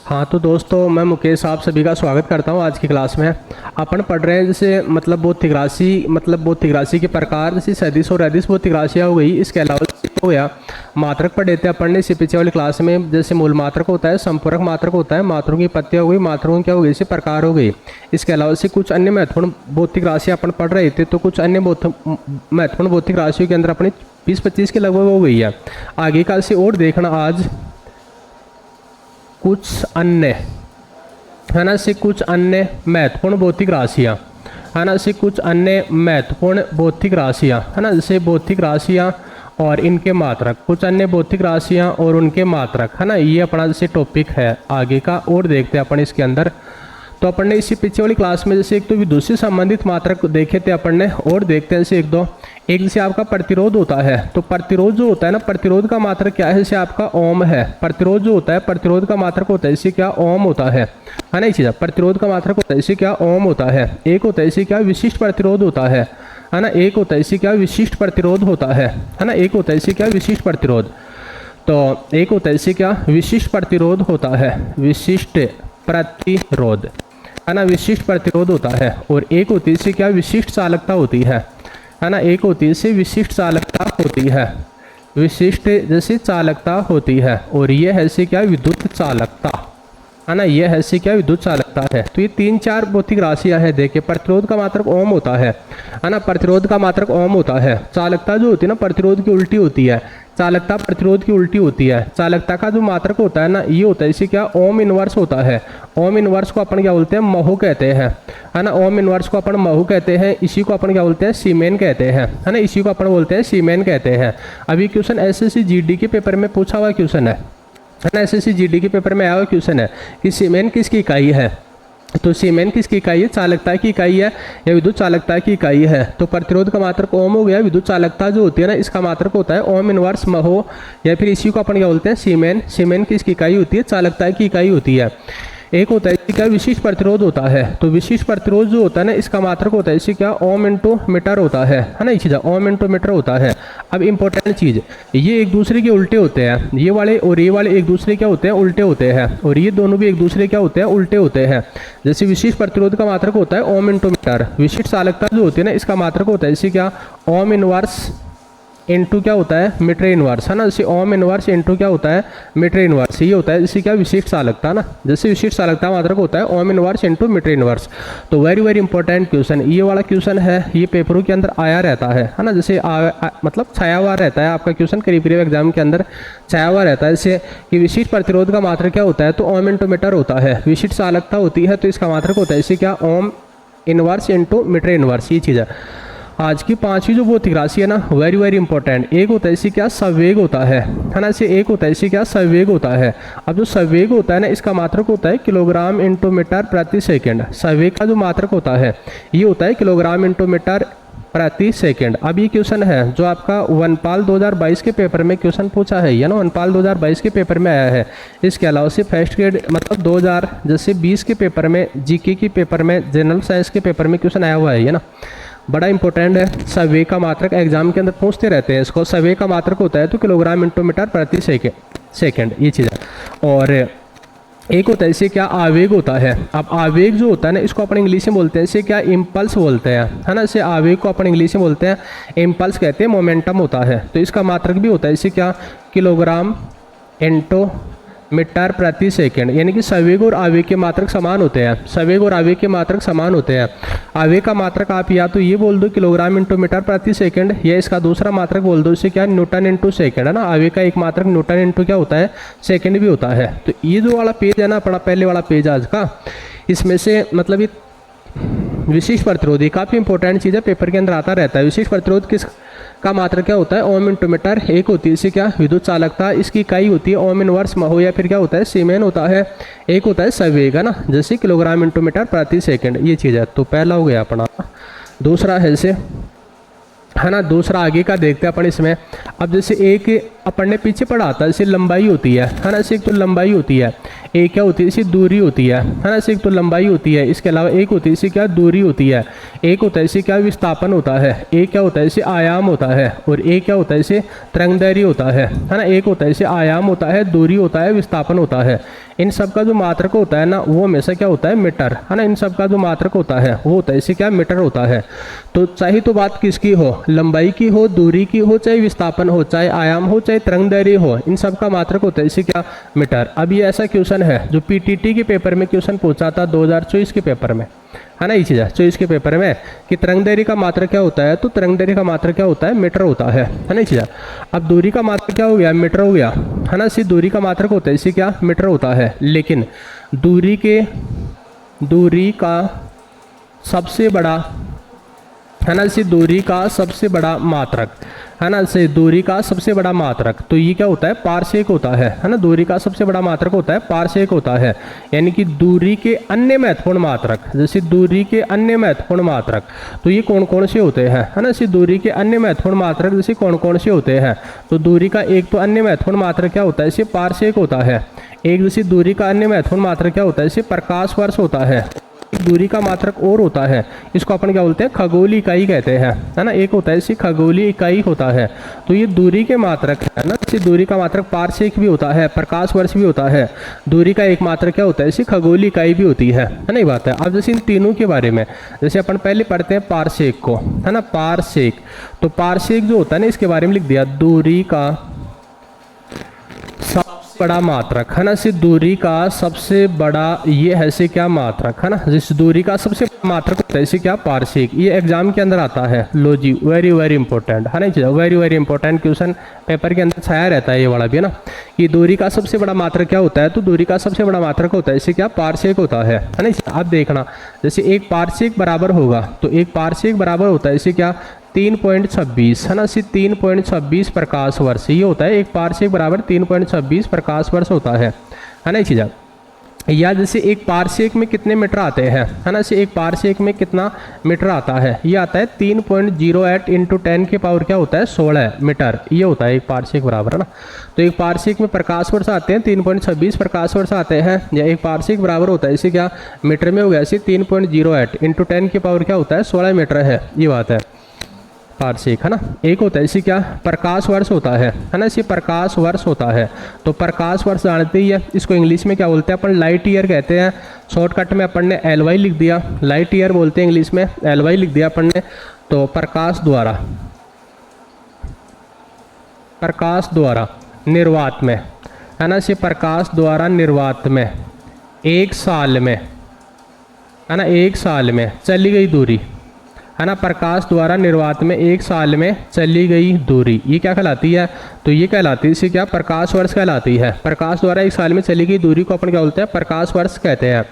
हाँ तो दोस्तों, मैं मुकेश आप सभी का स्वागत करता हूँ। आज की क्लास में अपन पढ़ रहे हैं जैसे भौतिक राशि के प्रकार, जैसे सदिश और अदिश भौतिक राशियाँ हो गई। इसके अलावा हो गया मात्रक पढ़ लेते हैं अपन ने इससे पीछे वाली क्लास में। जैसे मूल मात्रक होता है, संपूरक मात्रक होता है, मात्रों की पत्तियाँ हो गई, मात्रों की क्या हो गई, इसे प्रकार हो गई। इसके अलावा से कुछ अन्य महत्वपूर्ण भौतिक राशियाँ अपन पढ़ रहे थे, तो कुछ अन्य महत्वपूर्ण भौतिक राशियों के अंदर अपनी 20-25 के लगभग हो गई है। आगे का से और देखना आज कुछ अन्य है ना, से कुछ अन्य महत्वपूर्ण भौतिक राशियाँ है ना, से कुछ अन्य महत्वपूर्ण भौतिक राशियाँ है ना, जैसे भौतिक राशियाँ और इनके मात्रक, कुछ अन्य भौतिक राशियाँ और उनके मात्रक है ना, ये अपना जैसे टॉपिक है आगे का। और देखते हैं अपन इसके अंदर। तो अपन ने इसी पीछे वाली क्लास में जैसे एक तो विद्युत से संबंधित मात्रक देखे थे अपन ने, और देखते हैं जैसे एक जैसे आपका प्रतिरोध होता है। तो प्रतिरोध जो होता है ना, प्रतिरोध का मात्रक क्या है, जैसे आपका ओम है। प्रतिरोध जो होता है, प्रतिरोध का मात्रक होता है इसे क्या, ओम होता है ना। ये चीज़ प्रतिरोध का मात्रक होता है इसे क्या, ओम होता है। एक होता है इसे क्या, विशिष्ट प्रतिरोध होता है ना। एक होता है इसे क्या, विशिष्ट प्रतिरोध होता है ना। एक होता है इसे क्या, विशिष्ट प्रतिरोध। तो एक होता है इसे क्या, विशिष्ट प्रतिरोध होता है, विशिष्ट प्रतिरोध है ना, विशिष्ट प्रतिरोध होता है। और एक होती है इसे क्या, विशिष्ट चालकता होती है ना। एक होती है इसे विशिष्ट चालकता होती है, विशिष्ट जैसे चालकता होती है। और ये है इसे क्या, विद्युत चालकता है ना, ये है इसे क्या, विद्युत चालकता है। तो ये 3-4 भौतिक राशियां है। देखिए, प्रतिरोध का मात्रक ओम होता है ना, प्रतिरोध का मात्रक ओम होता है। चालकता जो होती है ना, प्रतिरोध की उल्टी होती है, चालकता प्रतिरोध की उल्टी होती है। चालकता का जो मात्रक होता है ना, ये होता है इसे क्या, ओम इनवर्स होता है। ओम इनवर्स को अपन क्या बोलते हैं, महू कहते हैं है ना। ओम इनवर्स को अपन महू कहते हैं, इसी को अपन क्या बोलते हैं, सीमेन कहते हैं है ना। इसी को अपन बोलते हैं सीमेन कहते हैं। अभी क्वेश्चन एसएससी जीडी के पेपर में पूछा हुआ क्वेश्चन है ना, एसएससी जीडी के पेपर में आया हुआ क्वेश्चन है कि सीमेन किसकी इकाई है। तो सीमेन किसकी इकाई है, चालकता की इकाई है या विद्युत चालकता की इकाई है। तो प्रतिरोध का मात्रक ओम हो गया, विद्युत चालकता जो होती है ना, इसका मात्रक होता है ओम इनवर्स महो, या फिर इसी को अपन क्या बोलते हैं, सीमेन। सीमेन किसकी इकाई होती है, चालकता की इकाई होती है। एक होता है इसका विशिष्ट प्रतिरोध होता है। तो विशिष्ट प्रतिरोध जो होता है ना, इसका मात्रक होता है इसे क्या, ओम इंटू मीटर होता है ना। ये चीज़ ओम इंटू मीटर होता है। अब इंपॉर्टेंट चीज़, ये एक दूसरे के उल्टे होते हैं, ये वाले और ये वाले एक दूसरे क्या होते हैं, उल्टे होते हैं। और ये दोनों भी एक दूसरे क्या होते हैं, उल्टे होते हैं। जैसे विशिष्ट प्रतिरोध का मात्रक होता है ओम इंटू मीटर, विशिष्ट चालकता जो होती है ना, इसका मात्रक होता है इसे क्या, ओम इनवर्स इंटू क्या होता है, मीटर इनवर्स है ना। जैसे ओम इनवर्स इंटू क्या होता है, मीटर इनवर्स। ये होता है जैसे क्या, विशिष्ट चालकता ना। जैसे विशिष्ट चालकता मात्रक होता है ohm inverse into metre inverse. तो वेरी वेरी इंपॉर्टेंट क्वेश्चन ये वाला क्वेश्चन है, ये पेपरों के अंदर आया रहता है ना। जैसे मतलब छाया हुआ रहता है आपका क्वेश्चन, करीब एग्जाम के अंदर छाया हुआ रहता है। जैसे कि विशिष्ट प्रतिरोध का मात्रक क्या होता है, तो ओम इंटू मीटर होता है। विशिष्ट चालकता होती है तो इसका मात्रक होता है इसे क्या, ohm inverse into metre inverse. ये चीज़ है। आज की 5वीं जो भौतिक राशि है ना, वेरी वेरी इंपॉर्टेंट। एक होता है इसे क्या, संवेग होता है ना। इसे एक होता है इसे क्या, संवेग होता है। अब जो संवेग होता है ना, इसका मात्रक होता है किलोग्राम इंटू मीटर प्रति सेकंड। संवेग का जो मात्रक होता है ये होता है किलोग्राम इंटू मीटर प्रति सेकंड। अब ये क्वेश्चन है जो आपका वनपाल 2022 के पेपर में क्वेश्चन पूछा है, या ना, वनपाल 2022 के पेपर में आया है। इसके अलावा से फर्स्ट ग्रेड मतलब 2020 के पेपर में, जीके के पेपर में, जनरल साइंस के पेपर में क्वेश्चन आया हुआ है ना। बड़ा इंपॉर्टेंट है। संवेग का मात्रक एग्जाम के अंदर पूछते रहते हैं इसको। संवेग का मात्रक होता है तो किलोग्राम इंटू मीटर प्रति सेकंड, ये चीज़ है। और एक होता है इसे क्या, आवेग होता है। अब आवेग जो होता है ना, इसको अपन इंग्लिश में बोलते हैं इसे क्या, इम्पल्स बोलते हैं है ना। इसे आवेग को अपन इंग्लिश में बोलते हैं इम्पल्स कहते हैं, मोमेंटम होता है। तो इसका मात्रक भी होता है इसे क्या, किलोग्राम इंटू मीटर प्रति सेकंड। यानी कि संवेग और आवेग के मात्रक समान होते हैं, संवेग और आवेग के मात्रक समान होते हैं। आवेग का मात्रक आप या तो ये बोल दो किलोग्राम इंटू मीटर प्रति सेकंड, या इसका दूसरा मात्रक बोल दो इसे क्या, न्यूटन इंटू सेकंड है ना। आवेग का एक मात्रक न्यूटन इंटू क्या होता है, सेकंड भी होता है। तो ये जो वाला पेज है ना अपना, पहले वाला पेज आज का, इसमें से मतलब ये विशिष्ट प्रतिरोधी काफ़ी इंपॉर्टेंट चीज़ है, पेपर के अंदर आता रहता है। विशिष्ट प्रतिरोध किस का मात्रक क्या होता है, ओम इंटू मीटर। एक होती है इसे क्या, विद्युत चालकता, इसकी इकाई होती है ओम इनवर्स महो, या फिर क्या होता है, सीमेन होता है। एक होता है संवेग है ना, जैसे किलोग्राम इंटू मीटर प्रति सेकंड, ये चीज़ है। तो पहला हो गया अपना। दूसरा है जैसे है ना, दूसरा आगे का देखते हैं अपन इसमें। अब जैसे एक अपन ने पीछे पढ़ा था, जैसे लंबाई होती है ना। इसे एक तो लंबाई होती है, एक क्या होती है, इसे दूरी होती है ना। इसे एक तो लंबाई होती है, इसके अलावा एक होती है इसे क्या, दूरी होती है। एक होता है इसे क्या, विस्थापन होता है। एक क्या होता है इसे, आयाम होता है। और एक क्या होता है इसे, तरंगदैर्घ्य होता है ना। एक होता है इसे आयाम होता है, दूरी होता है, विस्थापन होता है। इन सब का जो मात्रक होता है ना वो हमेशा क्या होता है, मीटर, है ना। इन सब का जो मात्रक होता है वो होता है इसे क्या, मीटर होता है। तो चाहे तो बात किसकी हो, लंबाई की हो, दूरी की हो, चाहे विस्थापन हो, चाहे आयाम हो, चाहे तरंगदैर्घ्य हो, इन सब का मात्रक होता है इसे क्या, मीटर। अब ये ऐसा क्वेश्चन है जो पीटीटी के पेपर में क्वेश्चन पूछा था 2024 के पेपर में, है ना। ये चीज़ है 24 के पेपर में कि तरंगदैर्घ्य का मात्रक क्या होता है, तो तरंगदैर्घ्य का मात्रक क्या होता है, मीटर होता है ना। ये चीज़ है। अब दूरी का मात्रक क्या हो गया, मीटर हो गया, है ना। इसी दूरी का मात्रक होता है इसे क्या, मीटर होता है। लेकिन दूरी का सबसे बड़ा, है ना, इसी दूरी का सबसे बड़ा मात्रक, है ना, इसे दूरी का सबसे बड़ा मात्रक, तो ये क्या होता है, पारसेक होता है ना। दूरी का सबसे बड़ा मात्रक होता है पारसेक होता है। यानी कि दूरी के अन्य महत्वपूर्ण मात्रक, जैसे दूरी के अन्य महत्वपूर्ण मात्रक, तो ये कौन कौन से होते हैं, है ना। इसी दूरी के अन्य महत्वपूर्ण मात्रक जैसे कौन कौन से होते हैं, तो दूरी का एक तो अन्य महत्वपूर्ण मात्रक क्या होता है, इसे पारसेक होता है। एक जैसे दूरी का अन्य महत्वपूर्ण मात्रक क्या होता है, इसे प्रकाश वर्ष होता है। दूरी का मात्रक और होता है, इसको अपन क्या बोलते हैं, खगोलीय इकाई कहते हैं, है ना। एक होता है इसी खगोलीय इकाई होता है। तो ये दूरी के मात्रक है ना। इसी दूरी का मात्रक पारसेक भी होता है, प्रकाश वर्ष भी होता है। दूरी का एक मात्रक क्या होता है, इसी खगोलीय इकाई भी होती है ना। ये बात है। अब जैसे इन तीनों के बारे में, जैसे अपन पहले पढ़ते हैं पारसेक को, है ना, पारसेक। तो पारसेक जो होता है ना, इसके बारे में लिख दिया, दूरी का बड़ा मात्रक, है ना। इस दूरी का सबसे बड़ा ये है से क्या, मात्रक, है ना। जिस दूरी का सबसे बड़ा मात्रक होता है इसे क्या, पारसेक। ये एग्जाम के अंदर आता है, लो जी, वेरी वेरी इंपॉर्टेंट, है ना। Very very important question paper के अंदर छाया रहता है ये वाला भी, है ना। कि दूरी का सबसे बड़ा मात्रक क्या होता है, तो दूरी का सबसे बड़ा मात्रक होता है इसे क्या, पारसेक होता है ना। आप देखना, जैसे एक पारसेक बराबर होगा, तो एक पारसेक बराबर होता है इसे क्या, 3.26, है ना। इसी 3.26 प्रकाश वर्ष ये होता है। एक पारसेक बराबर 3.26 प्रकाश वर्ष होता है ना। ये चीज़, या जैसे एक पारसेक में कितने मीटर आते हैं, है ना। इसे एक पारसेक में कितना मीटर आता है, ये आता है 3.08 इंटू 10 के पावर क्या होता है, 16 मीटर, ये होता है एक पारसेक बराबर, है ना। तो एक पारसेक में प्रकाश वर्ष आते हैं 3.26 प्रकाश वर्ष आते हैं, या एक पारसेक बराबर होता है इसे क्या, मीटर में हो गया, इसे 3.08 इंटू 10 के पावर क्या होता है, 16 मीटर है, ये बात है पारसेक, है ना। एक होता है इसी क्या, प्रकाश वर्ष होता है ना। इसी प्रकाश वर्ष होता है। तो प्रकाश वर्ष जानते ही है, इसको इंग्लिश में क्या बोलते हैं अपन, लाइट ईयर कहते हैं। शॉर्टकट में अपन ने LY लिख दिया, लाइट ईयर बोलते हैं इंग्लिश में, LY लिख दिया अपन ने। तो प्रकाश द्वारा निर्वात में, है ना। इसे प्रकाश द्वारा निर्वात में एक साल में, है ना, एक साल में चली गई दूरी, है ना। प्रकाश द्वारा निर्वात में एक साल में चली गई दूरी, ये क्या कहलाती है, तो ये कहलाती है इसे क्या, प्रकाश वर्ष कहलाती है। प्रकाश द्वारा एक साल में चली गई दूरी को अपन क्या बोलते हैं, प्रकाश वर्ष कहते हैं।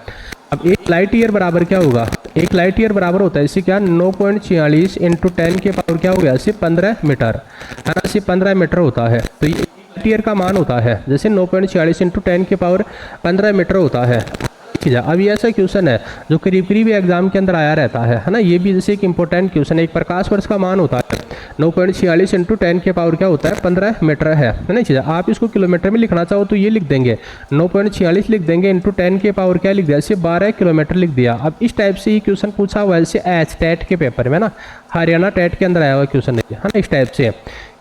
अब एक लाइट ईयर बराबर क्या होगा, एक लाइट ईयर बराबर होता है इसे क्या, 9.46 इंटू 10 के पावर क्या हो गया, इसे 15 मीटर, है ना। इसे 15 मीटर होता है। तो ये लाइट ईयर का मान होता है, जैसे 9.46 इंटू 10 के पावर 15 मीटर होता है। अब ये ऐसा क्वेश्चन है जो करीब करीब एग्जाम के अंदर आया रहता है ना। ये भी जैसे एक इंपॉर्टेंट क्वेश्चन है। एक प्रकाश वर्ष का मान होता है 9.46 इंटू 10 के पावर क्या होता है, 15 मीटर है ना। चीज़ आप इसको किलोमीटर में लिखना चाहो तो ये लिख देंगे, 9.46 लिख देंगे इंटू 10 के पावर क्या लिख दिया, इसे 12 किलोमीटर लिख दिया। अब इस टाइप से ये क्वेश्चन पूछा हुआ है जैसे एच टेट के पेपर में ना, हरियाणा टेट के अंदर आया हुआ क्वेश्चन है ना। इस टाइप से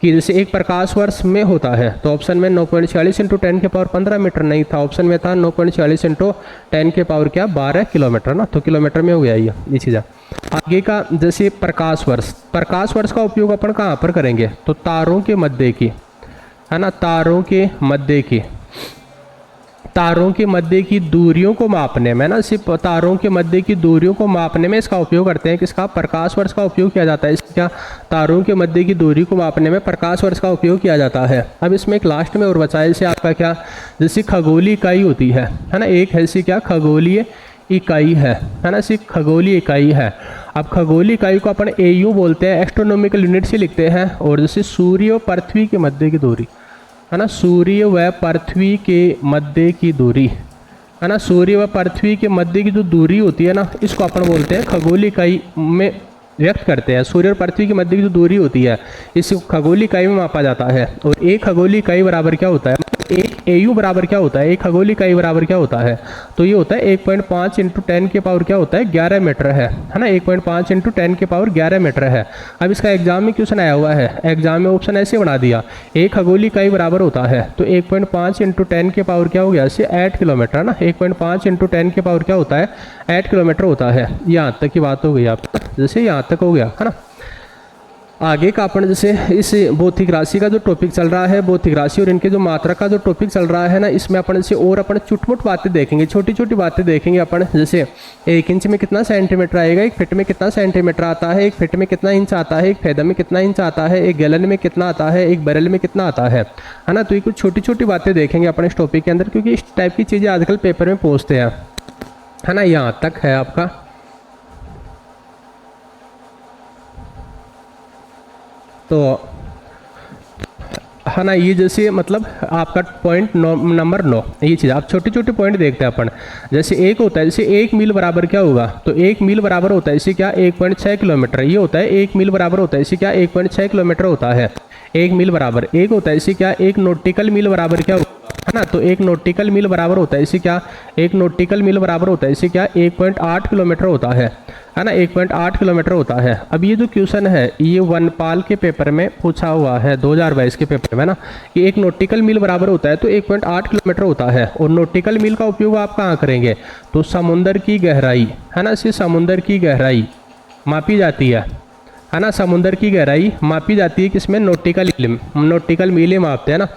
कि जैसे एक प्रकाश वर्ष में होता है, तो ऑप्शन में 9.46 इंटू 10 के पावर 15 मीटर नहीं था, ऑप्शन में था 9.46 इंटू 10 के पावर क्या, 12 किलोमीटर ना। तो किलोमीटर में हो गया ये चीज़। आगे का जैसे प्रकाश वर्ष का उपयोग अपन कहाँ पर करेंगे, तो तारों के मध्य की, है ना, तारों के मध्य की दूरियों को मापने में ना। सिर्फ तारों के मध्य की दूरियों को मापने में इसका उपयोग करते हैं। किसका, प्रकाश वर्ष का उपयोग किया जाता है। इसका तारों के मध्य की दूरी को मापने में प्रकाश वर्ष का उपयोग किया जाता है। अब इसमें एक लास्ट में और बचा है इसे आपका क्या, जैसे खगोलीय इकाई होती है ना। एक है इसी क्या, खगोलीय इकाई है ना। सिर्फ खगोलीय इकाई है। अब खगोलीय इकाई को अपन AU बोलते हैं, एस्ट्रोनॉमिकल यूनिट से लिखते हैं। और जैसे सूर्य और पृथ्वी के मध्य की दूरी, है ना, सूर्य व पृथ्वी के मध्य की दूरी, है ना, सूर्य व पृथ्वी के मध्य की जो दूरी होती है ना, इसको अपन बोलते हैं खगोलीय इकाई में व्यक्त करते हैं। सूर्य और पृथ्वी के मध्य की जो दूरी होती है, इस खगोलीय इकाई में मापा जाता है। और एक खगोलीय इकाई बराबर क्या होता है, एक AU बराबर क्या होता है, एक खगोलीय इकाई बराबर क्या होता है, तो ये होता है 1.5 × 10 के पावर क्या होता है 11 मीटर है ना, 1.5 × 10 के पावर 11 मीटर है। अब इसका एग्जाम में क्वेश्चन आया हुआ है, एग्जाम में ऑप्शन ऐसे बना दिया, एक खगोलीय इकाई बराबर होता है तो 1.5 × 10 के पावर क्या हो गया इसे 8 किलोमीटर ना, 1.5 × 10 के पावर क्या होता है 8 किलोमीटर होता है। यहाँ तक की बात हो गई आप, जैसे यहाँ तक हो गया है ना। आगे का अपन जैसे इस भौतिक राशि का जो टॉपिक चल रहा है, भौतिक राशि और इनके जो मात्रा का जो टॉपिक चल रहा है ना, इसमें अपन जैसे और अपन चुटमुट बातें देखेंगे, छोटी छोटी बातें देखेंगे अपन। जैसे 1 इंच में कितना सेंटीमीटर आएगा, 1 फीट में कितना सेंटीमीटर आता है, 1 फीट में कितना इंच आता है, 1 फैदम में कितना इंच आता है, 1 गैलन में कितना आता है, 1 बैरल में कितना आता है ना। तो ये कुछ छोटी छोटी बातें देखेंगे अपन इस टॉपिक के अंदर, क्योंकि इस टाइप की चीज़ें आजकल पेपर में पूछते हैं है ना। यहाँ तक है आपका। तो है ना, ये जैसे मतलब आपका पॉइंट नंबर 9 ये चीज़ आप छोटी छोटी पॉइंट देखते हैं अपन। जैसे एक होता है, जैसे 1 मील बराबर क्या होगा, तो 1 मील बराबर होता है इसे क्या 1.6 किलोमीटर, ये होता है 1 मील बराबर होता है इसे क्या 1.6 किलोमीटर होता है 1 मील बराबर। एक होता है इसे क्या 1 नॉटिकल मील बराबर क्या होगा है ना, तो 1 नॉटिकल मील बराबर होता है इसे क्या 1 नॉटिकल मील बराबर होता है इसे क्या 1.8 किलोमीटर होता है ना, 1.8 किलोमीटर होता है। अब ये जो क्वेश्चन है ये वनपाल के पेपर में पूछा हुआ है 2022 के पेपर में ना, कि 1 नॉटिकल मील बराबर होता है तो 1.8 किलोमीटर होता है। और नॉटिकल मील का उपयोग आप कहाँ करेंगे, तो समुद्र की गहराई है ना, इसे समुद्र की गहराई मापी जाती है ना, समुद्र की गहराई मापी जाती है किसमें नॉटिकल मील मापते हैं ना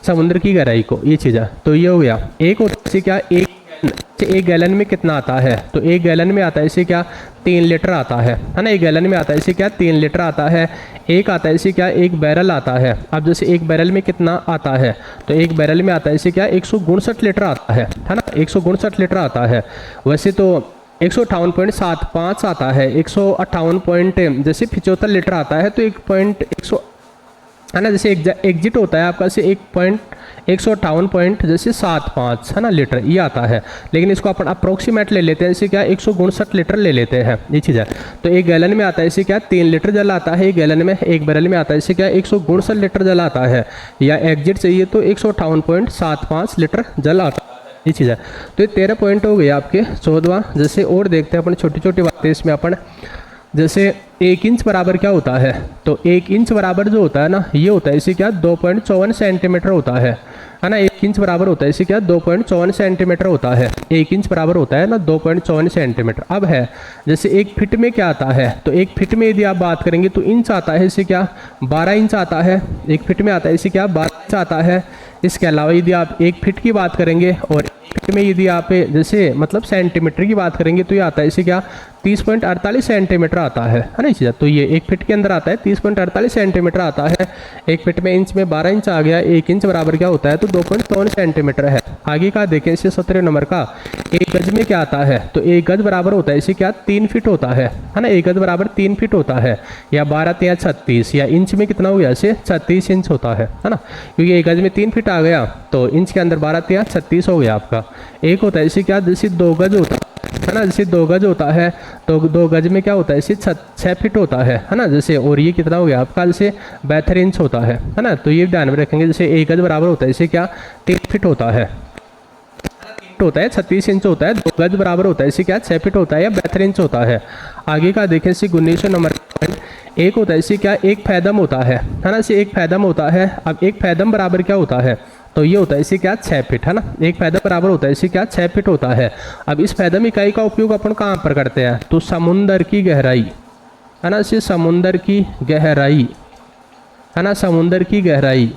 समुद्र की गहराई को, ये चीज़ है। तो ये हो गया। एक होता है क्या एक गैलन में कितना आता है, तो 1 गैलन में आता है इसे क्या 3 लीटर आता है ना, 1 गैलन में आता है इसे क्या 3 लीटर आता है। एक आता है इसे क्या 1 बैरल आता है। अब जैसे 1 बैरल में कितना आता है, तो 1 बैरल में आता है इसे क्या 159 लीटर आता है ना, 159 लीटर आता है। वैसे तो 158.75 आता है, 158 जैसे 75 लीटर आता है, तो 1 है ना, जैसे एग्जिट होता है आपका से 158 जैसे 75 है ना लीटर ये आता है। लेकिन इसको अपन अप्रोक्सीमेट ले लेते हैं, इसे क्या 159 लीटर ले लेते हैं, ये चीज़ है। तो 1 गैलन में आता है इसे क्या 3 लीटर जल आता है 1 गैलन में, 1 बैरल में आता है इसे क्या 159 लीटर जल आता है, या एग्जिट चाहिए तो 158.75 लीटर जल आता है, ये चीज़ है। तो ये 13 पॉइंट हो गए आपके 14वां। जैसे और देखते हैं अपन छोटी छोटी बातें इसमें अपन। जैसे 1 इंच बराबर क्या होता है, तो 1 इंच बराबर जो होता है ना ये होता है इसे क्या 2.54 सेंटीमीटर होता है ना। 1 इंच बराबर होता है इसे क्या 2.54 सेंटीमीटर होता है। 1 इंच बराबर होता है ना 2.54 सेंटीमीटर। अब है जैसे 1 फीट में क्या आता है, तो 1 फीट में यदि आप बात करेंगे तो इंच आता है इसे क्या 12 इंच आता है, 1 फीट में आता है इसे क्या 12 इंच आता है। इसके अलावा यदि आप 1 फीट की बात करेंगे और 1 फीट में यदि आप जैसे मतलब सेंटीमीटर की बात करेंगे तो ये आता है इसे क्या 30.48 सेंटीमीटर आता है ना चीज़। तो ये 1 फीट के अंदर आता है 30.48 सेंटीमीटर आता है। 1 फीट में इंच में 12 इंच आ गया, 1 इंच बराबर क्या होता है तो 2.54 सेंटीमीटर है। आगे का देखें इसे 17 नंबर का 1 गज में क्या आता है, तो 1 गज बराबर होता है इसे क्या 3 फीट होता है ना। 1 गज बराबर 3 फीट होता है, या 12 या 36, या इंच में कितना हो गया इसे 36 इंच होता है ना, क्योंकि 1 गज में 3 फीट आ गया तो इंच के अंदर 12 या 36 हो गया आपका। एक होता है इसे क्या जैसे 2 गज होता है ना, जैसे 2 गज होता है तो 2 गज में क्या होता है इसे 6 फीट होता है ना जैसे। और ये कितना हो गया आपका जैसे 72 इंच होता है ना। तो ये ध्यान में रखेंगे, जैसे 1 गज बराबर होता है इसे क्या 3 फीट होता है, होता है 36 इंच होता है। 2 गज बराबर होता है इसे क्या 6 फीट होता है या 72 इंच होता है। आगे का देखें इसे 19 नंबर एक होता है इसे क्या 1 फैदम होता है ना, इसे 1 फैदम होता है। अब 1 फैदम बराबर क्या होता है, तो ये होता है इसे क्या 6 फीट है ना। 1 फैदम बराबर होता है इसे क्या 6 फीट होता है। अब इस फैदम इकाई का उपयोग अपन कहाँ पर करते हैं, तो समुद्र की गहराई है ना, इसे समुद्र की गहराई है ना, समुद्र की गहराई,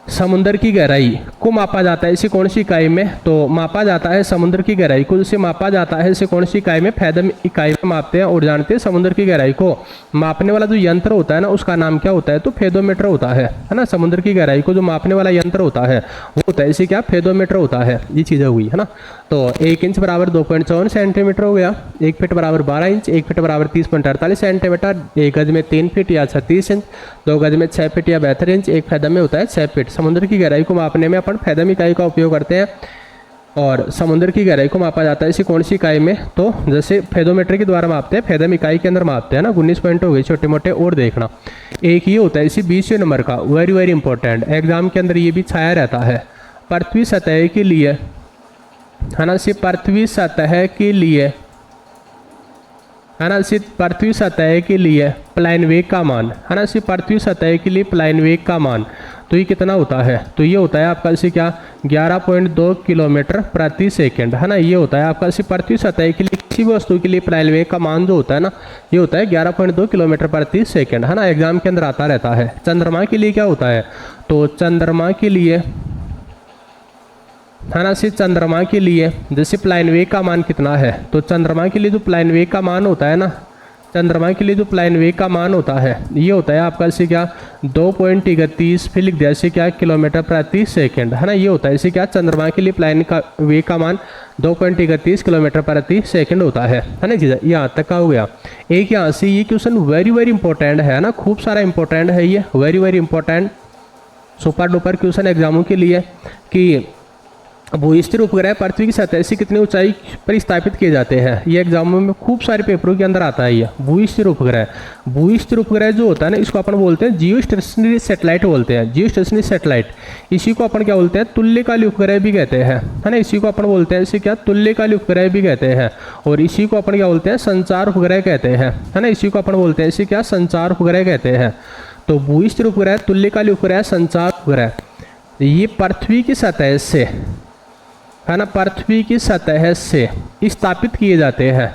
समुद्र की गहराई को मापा जाता है इसे कौन सी इकाई में, तो मापा जाता है समुद्र की गहराई को जिसे मापा जाता है इसे कौन सी इकाई में, फैदम इकाई में मापते हैं। और जानते हैं समुद्र की गहराई को मापने वाला जो यंत्र होता है ना उसका नाम क्या होता है, तो फेदोमीटर होता है ना। समुद्र की गहराई को जो मापने वाला यंत्र होता है वो होता है इसे क्या फेदोमीटर होता है। ये चीज़ें हुई है ना। तो 1 इंच बराबर 2.54 सेंटीमीटर हो गया, 1 फीट बराबर 12 इंच, 1 फीट बराबर 30.48 सेंटीमीटर, 1 गज में 3 फीट या 36 इंच, 2 गज में 6 फीट या 72 इंच, 1 फैदम में होता है 6 फीट। समुद्र की गहराई को मापने में अपन फैदम इकाई का उपयोग करते हैं। और समुद्र की गहराई को मापा जाता है इसी कौन सी इकाई में, तो जैसे फेदोमीटर के द्वारा मापते हैं, फेदम इकाई के अंदर मापते हैं ना। 19 पॉइंट हो गए छोटे मोटे। और देखना एक ये होता है इसी 20वें नंबर का, वेरी वेरी इंपॉर्टेंट, एग्जाम के अंदर ये भी छाया रहता है। पृथ्वी सतह के लिए, है ना, सिर्फ पृथ्वी सतह के लिए, है ना, सिर्फ पृथ्वी सतह के लिए प्लाइन वेग का मान, है ना, सिर्फ पृथ्वी सतह के लिए प्लाइन वेग का मान, तो ये कितना होता है, तो ये होता है आपका इसे क्या 11.2 किलोमीटर प्रति सेकंड, है ना। ये होता है आपका सिर्फ पृथ्वी सतह के लिए किसी भी वस्तु के लिए प्लाइन वेग का मान जो होता है ना, ये होता है 11.2 किलोमीटर प्रति सेकंड, है ना। एग्जाम के अंदर आता रहता है। चंद्रमा के लिए क्या होता है, तो चंद्रमा के लिए, है ना, सिर्फ चंद्रमा के लिए जैसे प्लाइन वेग का मान कितना है, तो चंद्रमा के लिए जो प्लाइन वेग का मान होता है ना, चंद्रमा के लिए जो प्लाइन वेग का मान होता है ये होता है आपका इसे क्या 2.31, फिर लिख दिया इसे क्या किलोमीटर प्रति सेकंड, है ना। ये होता है इसे क्या चंद्रमा के लिए प्लाइन का वेग का मान 2.31 किलोमीटर प्रति सेकंड होता है ना जी। यहाँ तक का हो गया। एक यहाँ से ये क्वेश्चन वेरी वेरी इंपॉर्टेंट है ना, खूब सारा इंपॉर्टेंट है ये, very very important super duper question एग्जामों के लिए कि भूस्थिर उपग्रह पृथ्वी की सतह से कितनी ऊंचाई पर स्थापित किए जाते हैं। ये एग्जामों में खूब सारे पेपरों के अंदर आता है ये भूस्थिर उपग्रह। भूस्थिर उपग्रह जो होता है ना, इसको अपन बोलते हैं जियो स्टेशनरी सैटेलाइट बोलते हैं, जियो स्टेशनरी सैटेलाइट। इसी को अपन क्या बोलते हैं, तुल्यकाली उपग्रह भी कहते हैं, है ना। इसी को अपन बोलते हैं इसे क्या तुल्यकाली उपग्रह भी कहते हैं, और इसी को अपन क्या बोलते हैं संचार उपग्रह कहते हैं, है ना। इसी को अपन बोलते हैं इसे क्या संचार उपग्रह कहते हैं। तो भूस्थिर उपग्रह, तुल्यकाली उपग्रह, संचार उपग्रह, ये पृथ्वी की सतह से, है ना, पृथ्वी की सतह से स्थापित किए जाते हैं,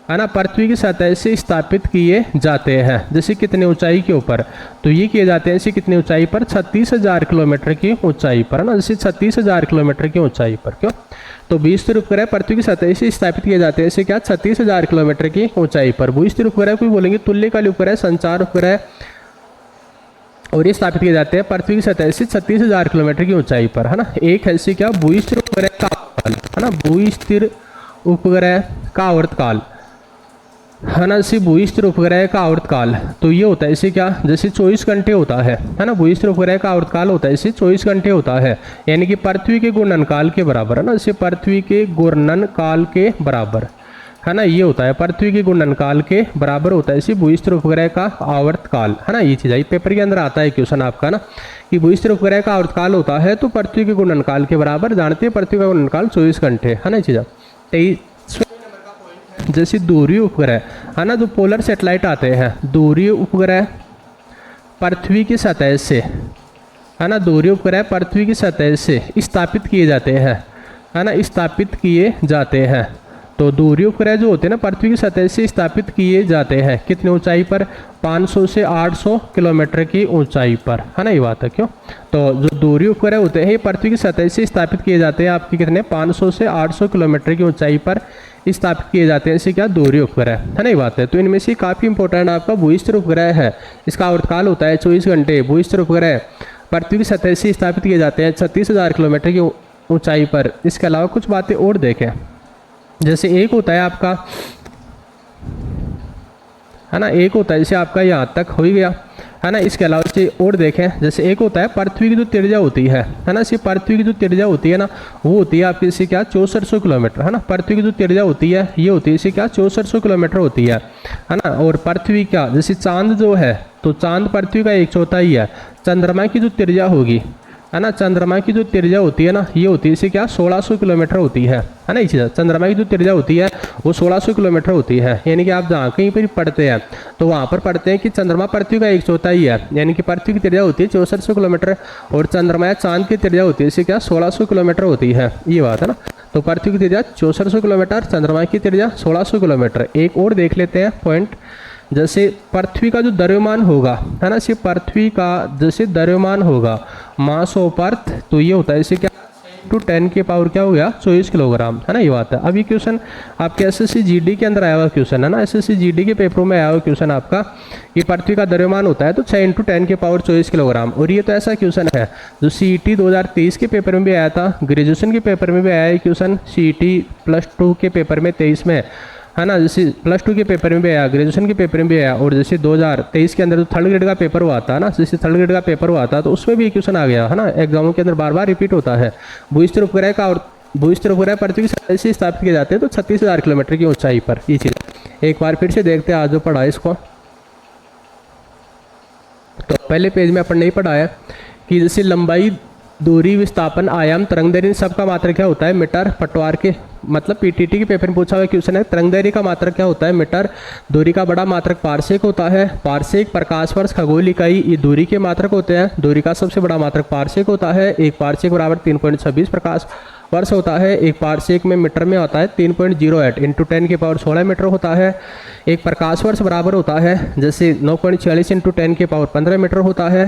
है ना, पृथ्वी की सतह से स्थापित किए जाते हैं। जैसे कितने ऊंचाई के ऊपर, तो ये किए जाते हैं इसे कितनी ऊंचाई पर, 36,000 किलोमीटर की ऊंचाई पर, है ना, जैसे 36,000 किलोमीटर की ऊंचाई पर। क्यों, तो भूस्थिर उपग्रह पृथ्वी की सतह से स्थापित किए जाते हैं इसे क्या 36,000 किलोमीटर की ऊंचाई पर। भूस्थिर उपग्रह को बोलेंगे तुल्यकाली उपग्रह, संचार उपग्रह, और ये स्थापित किए जाते हैं पृथ्वी की सतह से 36,000 किलोमीटर की ऊंचाई पर, है ना। एक है इसे क्या भूस्थिर उपग्रह का आवर्तकाल, है ना, भूस्थिर उपग्रह का आवर्तकाल, है ना, इसी भूस्थिर उपग्रह का आवर्तकाल, तो ये होता है इसे क्या जैसे 24 घंटे होता है ना। भूस्थिर उपग्रह का आवर्तकाल होता है इसे 24 घंटे होता है, यानी कि पृथ्वी के घूर्णनकाल के बराबर, है ना, इसे पृथ्वी के घूर्णनकाल के बराबर, है ना। ये होता है पृथ्वी के घूर्णनकाल के बराबर होता है इसी भूस्थिर उपग्रह का आवर्तकाल, है ना। ये चीज़ है पेपर के अंदर आता है क्वेश्चन आपका ना, कि भूस्थिर उपग्रह का आवर्तकाल होता है तो पृथ्वी के घूर्णनकाल के बराबर, जानते हैं पृथ्वी का घूर्णनकाल 24 घंटे, है ना। ये चीज़ 23 जैसे दूरी उपग्रह, है ना, जो पोलर सैटेलाइट आते हैं, दूरी उपग्रह पृथ्वी की सतह से, है ना, दूरी उपग्रह पृथ्वी की सतह से स्थापित किए जाते हैं, है ना, स्थापित किए जाते हैं। तो दूरी उपग्रह जो होते हैं ना पृथ्वी की सतह से स्थापित किए जाते हैं कितनी ऊंचाई पर, 500 से 800 किलोमीटर की ऊंचाई पर, है ना। ये बात है क्यों, तो जो दूरी उपग्रह होते हैं ये पृथ्वी की सतह से स्थापित किए जाते हैं आपके कितने 500 से 800 किलोमीटर की ऊंचाई पर स्थापित किए जाते हैं, इसे क्या दूरी उपग्रह, है ना। ये बात है। तो इनमें से काफ़ी इंपॉर्टेंट आपका भूस्थिर उपग्रह है, इसका आवर्तकाल होता है 24 घंटे। भूस्थिर उपग्रह पृथ्वी की सतह से स्थापित किए जाते हैं 36,000 किलोमीटर की ऊंचाई पर। इसके अलावा कुछ बातें और देखें, जैसे एक होता है आपका, है ना, एक होता है जैसे आपका यहाँ तक हो ही गया, है ना। इसके अलावा इसे और देखें, जैसे एक होता है पृथ्वी की जो त्रिज्या होती है ना, सिर्फ पृथ्वी की जो त्रिज्या होती है ना, वो होती है आपकी इसे क्या 6400 किलोमीटर, है ना। पृथ्वी की जो त्रिज्या होती है ये होती है इसे क्या 6400 किलोमीटर होती है ना। और पृथ्वी का जैसे चांद जो है, तो चांद पृथ्वी का 1/4 ही है। चंद्रमा की जो त्रिज्या होगी, है ना, चंद्रमा की जो त्रिज्या होती है ना, ये होती है इसे क्या 1600 किलोमीटर होती है ना। ये चीज़ चंद्रमा की जो त्रिज्या होती है वो 1600 किलोमीटर होती है, यानी कि आप जहाँ कहीं पर पढ़ते हैं तो वहाँ पर पढ़ते हैं कि चंद्रमा पृथ्वी का 1/4 ही है, यानी कि पृथ्वी की त्रिज्या होती है 6400 किलोमीटर, और चंद्रमा या चांद की त्रिज्या होती है इसे क्या 1600 किलोमीटर होती है। ये बात है ना। तो पृथ्वी की त्रिज्या 6400 किलोमीटर, चंद्रमा की त्रिज्या 1600 किलोमीटर। एक और देख लेते हैं पॉइंट, जैसे पृथ्वी का जो द्रव्यमान होगा, है ना, सिर्फ पृथ्वी का जैसे द्रव्यमान होगा मास ऑफ अर्थ, तो ये होता है इसे क्या 10 के पावर क्या हो गया 24 किलोग्राम, है ना। ये बात है। अभी क्वेश्चन आपके एसएससी जीडी के अंदर आया हुआ क्वेश्चन है ना, एसएससी जीडी के पेपरों में आया हुआ क्वेश्चन आपका, ये पृथ्वी का द्रव्यमान होता है तो 6 × 10 के पावर 24 किलोग्राम। और ये तो ऐसा क्वेश्चन है जो सीईटी 2023 के पेपर में भी आया था, ग्रेजुएशन के पेपर में भी आया है क्वेश्चन, सीईटी +2 के पेपर में 23 में, है ना, जैसे +2 के पेपर में भी आया, ग्रेजुएशन के पेपर में भी आया, और जैसे 2023 के अंदर जो 3rd ग्रेड का पेपर हुआ था ना, जैसे 3rd ग्रेड का पेपर हुआ था तो उसमें भी क्वेश्चन आ गया, है ना। एग्जामों के अंदर बार बार रिपीट होता है। भूस्थिर उपग्रह का भूस्तर उपग्रह पृथ्वी की सतह से स्थापित किए जाते हैं तो 36,000 किलोमीटर की ऊंचाई पर। ये चीज़ एक बार फिर से देखते हैं आज जो पढ़ा है इसको। तो पहले पेज में अपन नहीं पढ़ा है कि जैसे लंबाई, दूरी, विस्थापन, आयाम, तरंगदैर्घ्य, इन सब का मात्रक क्या होता है मीटर। पटवार के मतलब पीटीटी के पेपर में पूछा हुआ क्वेश्चन है। तरंगदैर्घ्य का मात्रक क्या होता है मीटर। दूरी का बड़ा मात्रक पारसेक होता है। पारसेक, प्रकाश वर्ष, खगोल इकाई, ये दूरी के मात्रक होते हैं। दूरी का सबसे बड़ा मात्रक पारसेक होता है। एक पारसेक बराबर 3.26 प्रकाश वर्ष होता है। एक पारसेक में मीटर में होता है 3.08 इंटू 10 की पावर 16 मीटर होता है। एक प्रकाश वर्ष बराबर होता है जैसे 9.46 इंटू 10 की पावर 15 मीटर होता है।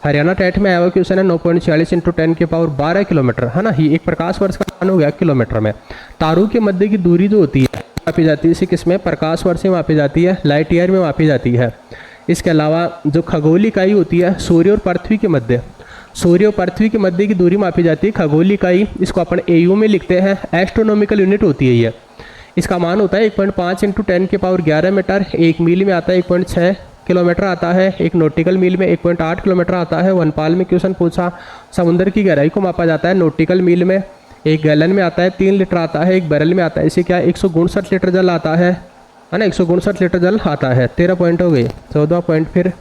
हरियाणा टेट में आया हुआ क्वेश्चन है 9.46 इंटू 10 की पावर 12 किलोमीटर, है ना। ये एक प्रकाश वर्ष का मान हो गया किलोमीटर में। तारों के मध्य की दूरी जो होती है मापी जाती है, इसे किसमें, प्रकाश वर्ष में मापी जाती है, लाइट ईयर में मापी जाती है। इसके अलावा जो खगोल इकाई होती है, सूर्य और पृथ्वी के मध्य, सूर्य और पृथ्वी के मध्य की दूरी मापी जाती है खगोल इकाई, इसको अपन एयू में लिखते हैं। एस्ट्रोनॉमिकल यूनिट होती है ये। इसका मान होता है 1.5 इंटू 10 की पावर 11 मीटर। एक मील में आता है 1.6 किलोमीटर आता है। एक नॉटिकल मील में 1.8 किलोमीटर आता है। वनपाल में क्वेश्चन पूछा, समुद्र की गहराई को मापा जाता है नॉटिकल मील में। एक गैलन में आता है 3 लीटर आता है। एक बैरल में आता है इसे क्या 169 लीटर जल आता है ना। 169 लीटर जल आता है। 13 पॉइंट हो गए। 14 पॉइंट फिर,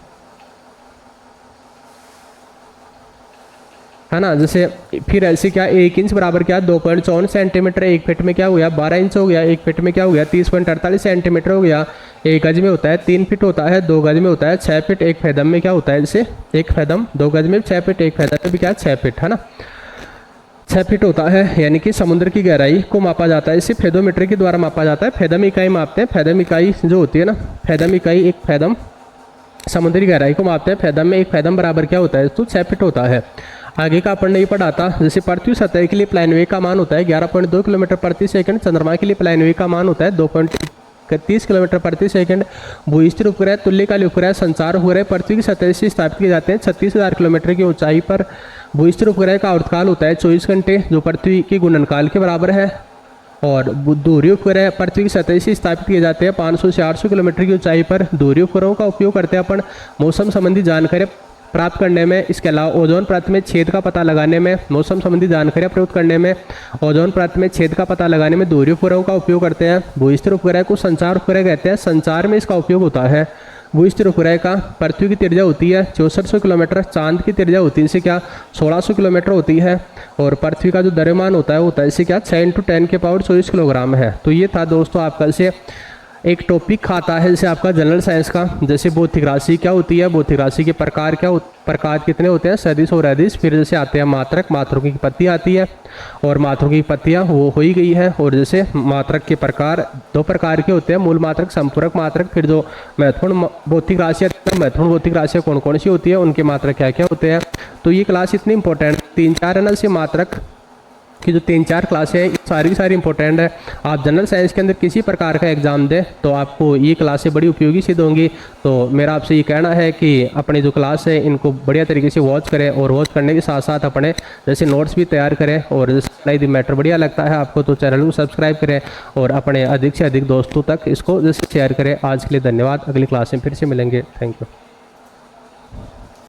है ना। जैसे फिर ऐसे क्या 1 इंच बराबर क्या 2.54 सेंटीमीटर। 1 फीट में क्या हो गया 12 इंच हो गया। 1 फीट में क्या हो गया 30.48 सेंटीमीटर हो गया। 1 गज में होता है 3 फीट होता है। 2 गज में होता है 6 फीट। 1 फैदम में क्या होता है जैसे 1 फैदम 2 गज में 6 फीट। 1 फैदम में भी क्या 6 फीट, है ना। 6 फीट होता है। यानी कि समुद्र की गहराई को मापा जाता है, इसे फेदोमीटर के द्वारा मापा जाता है। फैदम इकाई मापते हैं। फैदम इकाई जो होती है ना, फैदम इकाई, एक फैदम समुद्री गहराई को मापते हैं। फैदम में 1 फैदम बराबर क्या होता है तो 6 फीट होता है। आगे का अपन नहीं पढ़ा था। जैसे पृथ्वी सतह के लिए प्लान वेग का मान होता है 11.2 किलोमीटर प्रति सेकंड। चंद्रमा के लिए प्लान वेग का मान होता है 2.30 किलोमीटर प्रति सेकंड। भूस्तर उपग्रह, तुल्यकालिक उपग्रह, संचार उपग्रह पृथ्वी की सतह से स्थापित किए जाते हैं 36,000 किलोमीटर की ऊंचाई पर। भूस्तर उपग्रह का आवर्तकाल होता है 24 घंटे, जो पृथ्वी के गुणनकाल के बराबर है। और दूरी उपग्रह पृथ्वी की सतह से स्थापित किए जाते हैं 500 से 800 किलोमीटर की ऊंचाई पर। दूरी उपग्रहों का उपयोग करते हैं अपन मौसम संबंधी जानकारी प्राप्त करने में। इसके अलावा ओजोन परत में छेद का पता लगाने में, मौसम संबंधी जानकारियाँ प्राप्त करने में, ओजोन परत में छेद का पता लगाने में दूरी उपग्रहों का उपयोग करते हैं। भूस्तर उपग्रह को संचार उपग्रह कहते हैं। संचार में इसका उपयोग होता है। भूस्तर उपग्रह का पृथ्वी की त्रिज्या होती है 6400 किलोमीटर। चांद की त्रिज्या होती है इसे क्या 1600 किलोमीटर होती है। और पृथ्वी का जो द्रव्यमान होता है वो होता है इसे क्या 6 इंटू 10 के पावर 24 किलोग्राम है। तो ये था दोस्तों आपका से एक टॉपिक खाता है जैसे आपका जनरल साइंस का। जैसे भौतिक राशि क्या होती है, भौतिक राशि के प्रकार प्रकार कितने होते हैं, सदिश और अदिश। फिर जैसे आते हैं मात्रक, मात्रकों की पत्ती आती है और मात्रकों की पत्तियाँ वो हो ही गई है। और जैसे मात्रक के प्रकार 2 प्रकार के होते हैं, मूल मात्रक, संपूरक मात्रक। फिर जो महत्वपूर्ण भौतिक राशियाँ, महत्वपूर्ण भौतिक राशियाँ कौन कौन सी होती है, उनके मात्रक क्या क्या होते हैं। तो ये क्लास इतनी इंपॉर्टेंट 3-4 है ना से मात्रक की जो 3-4 क्लासें हैं सारी की सारी इंपॉर्टेंट है। आप जनरल साइंस के अंदर किसी प्रकार का एग्जाम दें तो आपको ये क्लासें बड़ी उपयोगी सिद्ध होंगी। तो मेरा आपसे ये कहना है कि अपनी जो क्लास है इनको बढ़िया तरीके से वॉच करें और वॉच करने के साथ साथ अपने जैसे नोट्स भी तैयार करें। और जैसे यदि मैटर बढ़िया लगता है आपको तो चैनल को सब्सक्राइब करें और अपने अधिक से अधिक दोस्तों तक इसको जैसे शेयर करें। आज के लिए धन्यवाद। अगली क्लास में फिर से मिलेंगे। Thank you.